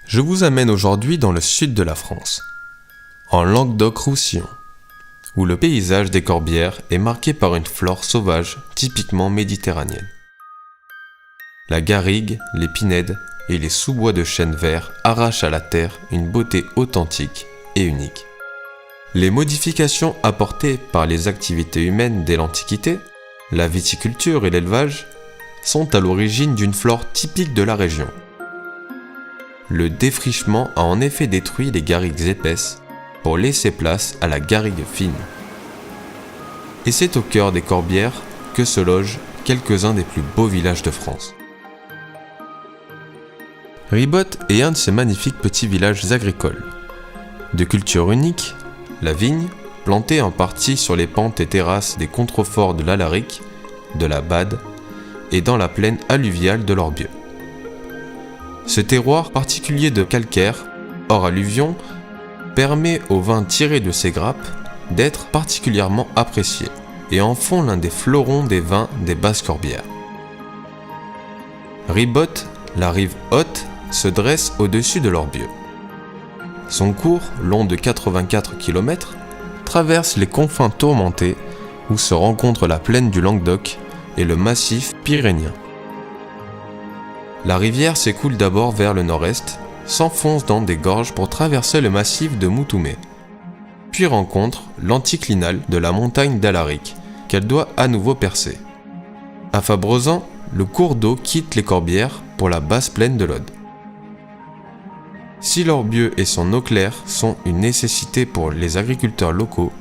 Je vous amène aujourd'hui dans le sud de la France, en Languedoc-Roussillon, où le paysage des Corbières est marqué par une flore sauvage typiquement méditerranéenne. La garrigue, les pinèdes et les sous-bois de chêne vert arrachent à la terre une beauté authentique et unique. Les modifications apportées par les activités humaines dès l'Antiquité, la viticulture et l'élevage, sont à l'origine d'une flore typique de la région. Le défrichement a en effet détruit les garrigues épaisses pour laisser place à la garrigue fine. Et c'est au cœur des Corbières que se logent quelques-uns des plus beaux villages de France. Ribotte est un de ces magnifiques petits villages agricoles. De culture unique, la vigne, plantée en partie sur les pentes et terrasses des contreforts de l'Alaric, de la Bade et dans la plaine alluviale de l'Orbieu. Ce terroir particulier de calcaire, hors alluvion, permet au vin tiré de ces grappes d'être particulièrement apprécié et en font l'un des fleurons des vins des Basses Corbières. Ribotte, la rive haute, se dresse au-dessus de l'Orbieu. Son cours, long de 84 km, traverse les confins tourmentés où se rencontrent la plaine du Languedoc et le massif pyrénéen. La rivière s'écoule d'abord vers le nord-est, s'enfonce dans des gorges pour traverser le massif de Moutoumé, puis rencontre l'anticlinal de la montagne d'Alaric, qu'elle doit à nouveau percer. À Fabrezan, le cours d'eau quitte les Corbières pour la basse plaine de l'Aude. Si l'Orbieu et son eau claire sont une nécessité pour les agriculteurs locaux,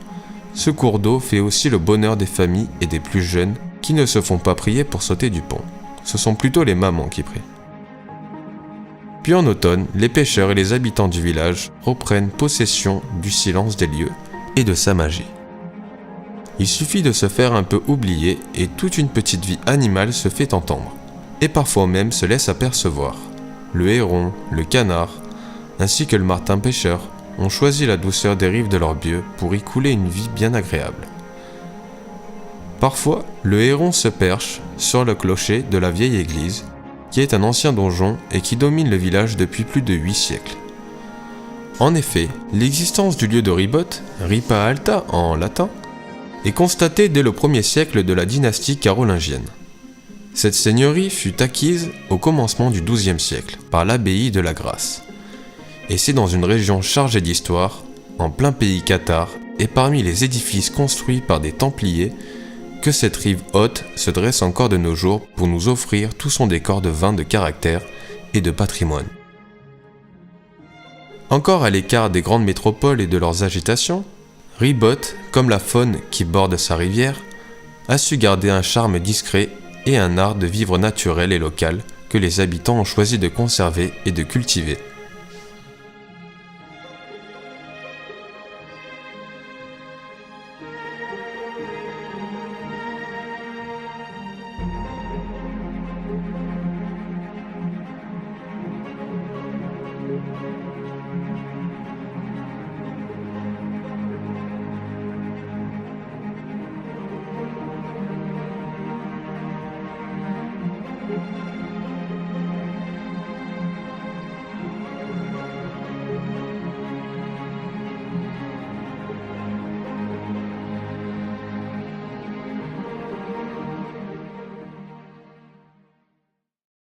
ce cours d'eau fait aussi le bonheur des familles et des plus jeunes qui ne se font pas prier pour sauter du pont. Ce sont plutôt les mamans qui prient. Puis en automne, les pêcheurs et les habitants du village reprennent possession du silence des lieux et de sa magie. Il suffit de se faire un peu oublier et toute une petite vie animale se fait entendre, et parfois même se laisse apercevoir. Le héron, le canard, ainsi que le martin pêcheur ont choisi la douceur des rives de l'Orbieu pour y couler une vie bien agréable. Parfois, le héron se perche sur le clocher de la vieille église, qui est un ancien donjon et qui domine le village depuis plus de 8 siècles. En effet, l'existence du lieu de Ribotte, Ripa Alta en latin, est constatée dès le 1er siècle de la dynastie carolingienne. Cette seigneurie fut acquise au commencement du XIIe siècle par l'abbaye de la Grâce. Et c'est dans une région chargée d'histoire, en plein pays cathare, et parmi les édifices construits par des Templiers, que cette rive haute se dresse encore de nos jours pour nous offrir tout son décor de vins de caractère et de patrimoine. Encore à l'écart des grandes métropoles et de leurs agitations, Ribotte, comme la faune qui borde sa rivière, a su garder un charme discret et un art de vivre naturel et local que les habitants ont choisi de conserver et de cultiver.